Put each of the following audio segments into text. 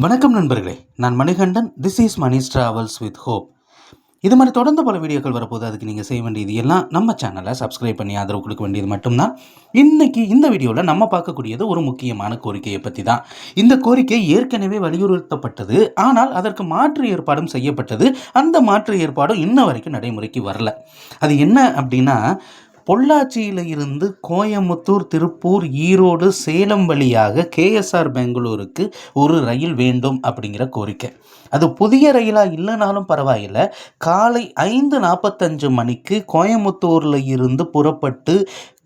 வணக்கம் நண்பர்களே, நான் Manikandan. This is Mani's travels with hope. இது மாதிரி தொடர்ந்து பல வீடியோக்கள் வரப்போது. அதுக்கு நீங்கள் செய்ய வேண்டியது எல்லாம் நம்ம சேனலை சப்ஸ்கிரைப் பண்ணி ஆதரவு கொடுக்க வேண்டியது மட்டும்தான். இன்னைக்கு இந்த வீடியோவில் நம்ம பார்க்கக்கூடியது ஒரு முக்கியமான கோரிக்கையை பற்றி தான். இந்த கோரிக்கை ஏற்கனவே வலியுறுத்தப்பட்டது, ஆனால் அதற்கு மாற்று ஏற்பாடும் செய்யப்பட்டது. அந்த மாற்று ஏற்பாடும் இன்ன வரைக்கும் நடைமுறைக்கு வரல. அது என்ன அப்படின்னா, பொள்ளாச்சியில் இருந்து கோயமுத்தூர், திருப்பூர், ஈரோடு, சேலம் வழியாக கேஎஸ்ஆர் பெங்களூருக்கு ஒரு ரயில் வேண்டும் அப்படிங்கிற கோரிக்கை. அது புதிய ரயிலாக இல்லைனாலும் பரவாயில்லை, காலை 5:45 மணிக்கு கோயமுத்தூரில் இருந்து புறப்பட்டு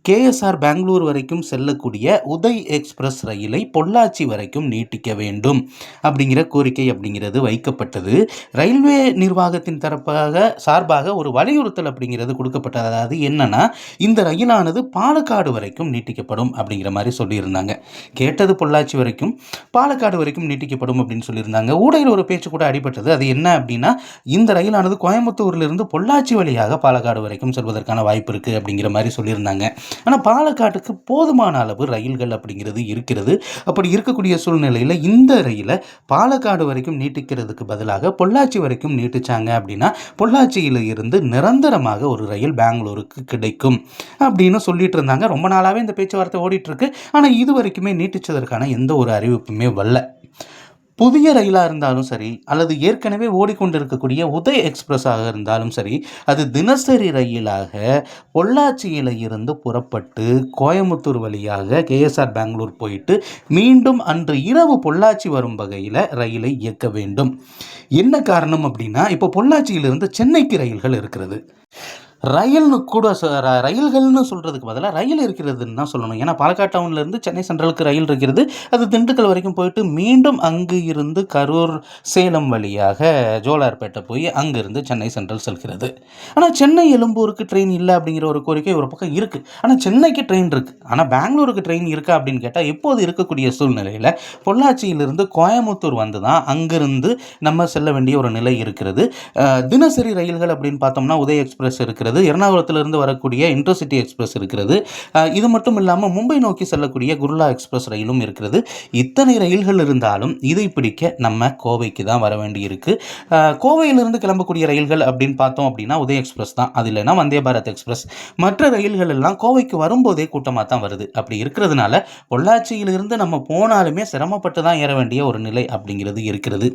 கேஎஸ்ஆர் பெங்களூர் வரைக்கும் செல்லக்கூடிய உதய் எக்ஸ்பிரஸ் ரயிலை பொள்ளாச்சி வரைக்கும் நீட்டிக்க வேண்டும் அப்படிங்கிற கோரிக்கை அப்படிங்கிறது வைக்கப்பட்டது. ரயில்வே நிர்வாகத்தின் சார்பாக ஒரு வலியுறுத்தல் அப்படிங்கிறது கொடுக்கப்பட்டது. அதாவது என்னன்னா, இந்த ரயிலானது பாலக்காடு வரைக்கும் நீட்டிக்கப்படும் அப்படிங்கிற மாதிரி சொல்லியிருந்தாங்க. கேட்டது பொள்ளாச்சி வரைக்கும், பாலக்காடு வரைக்கும் நீட்டிக்கப்படும் அப்படின்னு சொல்லியிருந்தாங்க. ஊடையில் ஒரு பேச்சு கூட அடிபட்டது. அது என்ன அப்படின்னா, இந்த ரயிலானது கோயம்புத்தூரிலிருந்து பொள்ளாச்சி வழியாக பாலக்காடு வரைக்கும் செல்வதற்கான வாய்ப்பு இருக்குது அப்படிங்கிற மாதிரி சொல்லியிருந்தாங்க. ஆனால் பாலக்காட்டுக்கு போதுமான அளவு ரயில்கள் அப்படிங்கிறது இருக்கிறது. அப்படி இருக்கக்கூடிய சூழ்நிலையில் இந்த ரயிலை பாலக்காடு வரைக்கும் நீட்டிக்கிறதுக்கு பதிலாக பொள்ளாச்சி வரைக்கும் நீட்டிச்சாங்க அப்படின்னா, பொள்ளாச்சியில் இருந்து நிரந்தரமாக ஒரு ரயில் பெங்களூருக்கு கிடைக்கும் அப்படின்னு சொல்லிட்டு இருந்தாங்க. ரொம்ப நாளாகவே இந்த பேச்சுவார்த்தை ஓடிட்டு இருக்கு. ஆனால் இது வரைக்குமே நீட்டிச்சதற்கான எந்த ஒரு அறிவிப்புமே வரல. புதிய ரயிலாக இருந்தாலும் சரி, அல்லது ஏற்கனவே ஓடிக்கொண்டிருக்கக்கூடிய உதய் எக்ஸ்பிரஸாக இருந்தாலும் சரி, அது தினசரி ரயிலாக பொள்ளாச்சியில் இருந்து புறப்பட்டு கோயமுத்தூர் வழியாக கேஎஸ்ஆர் பெங்களூர் போயிட்டு மீண்டும் அன்று இரவு பொள்ளாச்சி வரும் வகையில் ரயிலை இயக்க வேண்டும். என்ன காரணம் அப்படின்னா, இப்போ பொள்ளாச்சியிலிருந்து சென்னைக்கு ரயில்கள் இருக்கிறது. ரயில்னு கூட ரயில்கள்னு சொல்கிறதுக்கு பதிலாக ரயில் இருக்கிறதுன்னு தான் சொல்லணும். ஏன்னா பாலக்காடு டவுன்லேருந்து சென்னை சென்ட்ரலுக்கு ரயில் இருக்கிறது. அது திண்டுக்கல் வரைக்கும் போயிட்டு மீண்டும் அங்கு இருந்து கரூர், சேலம் வழியாக ஜோலார்பேட்டை போய் அங்கிருந்து சென்னை சென்ட்ரல் செல்கிறது. ஆனால் சென்னை எழும்பூருக்கு ட்ரெயின் இல்லை அப்படிங்கிற ஒரு கோரிக்கை ஒரு பக்கம் இருக்குது. ஆனால் சென்னைக்கு ட்ரெயின் இருக்குது. ஆனால் பெங்களூருக்கு ட்ரெயின் இருக்கா அப்படின்னு கேட்டால், எப்போது இருக்கக்கூடிய சூழ்நிலையில் பொள்ளாச்சியிலிருந்து கோயமுத்தூர் வந்து தான் அங்கிருந்து நம்ம செல்ல வேண்டிய ஒரு நிலை இருக்கிறது. தினசரி ரயில்கள் அப்படின்னு பார்த்தோம்னா உதய் எக்ஸ்பிரஸ் இருக்கிறது, எர்ணாகுளத்திலிருந்து வரக்கூடிய இன்டர்சிட்டி எக்ஸ்பிரஸ் இருக்கிறது. இது மட்டும் இல்லாமல் மும்பை நோக்கி செல்லக்கூடிய குருலா எக்ஸ்பிரஸ் ரயிலும் இருக்கிறது. இத்தனை ரயில்கள் இருந்தாலும் இதை பிடிக்க நம்ம கோவைக்கு தான் வர வேண்டி இருக்கு. கோவையிலிருந்து கிளம்பக்கூடிய ரயில்கள் அப்படின்னு பார்த்தோம் அப்படின்னா உதய் எக்ஸ்பிரஸ் தான். அது இல்லைன்னா வந்தே பாரத் எக்ஸ்பிரஸ். மற்ற ரயில்கள் எல்லாம் கோவைக்கு வரும்போதே கூட்டமாக தான் வருது. அப்படி இருக்கிறதுனால பொள்ளாச்சியிலிருந்து நம்ம போனாலுமே சிரமப்பட்டு தான் ஏற வேண்டிய ஒரு நிலை அப்படிங்கிறது இருக்கிறது.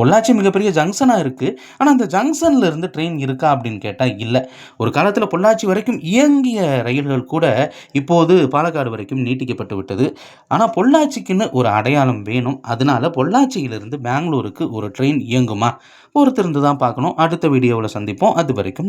பொள்ளாச்சி மிகப்பெரிய ஜங்ஷனாக இருக்குது. ஆனால் அந்த ஜங்ஷன்ல இருந்து ட்ரெயின் இருக்கா அப்படின்னு கேட்டால் இல்லை. ஒரு காலத்தில் பொள்ளாச்சி வரைக்கும் இயங்கிய ரயில்கள் கூட இப்போது பாலக்காடு வரைக்கும் நீட்டிக்கப்பட்டு விட்டது. ஆனால் பொள்ளாச்சிக்குன்னு ஒரு அடையாளம் வேணும். அதனால பொள்ளாச்சியிலிருந்து பெங்களூருக்கு ஒரு ட்ரெயின் இயங்குமா? பொறுத்திருந்து தான் பார்க்கணும். அடுத்த வீடியோவில் சந்திப்போம். அது வரைக்கும்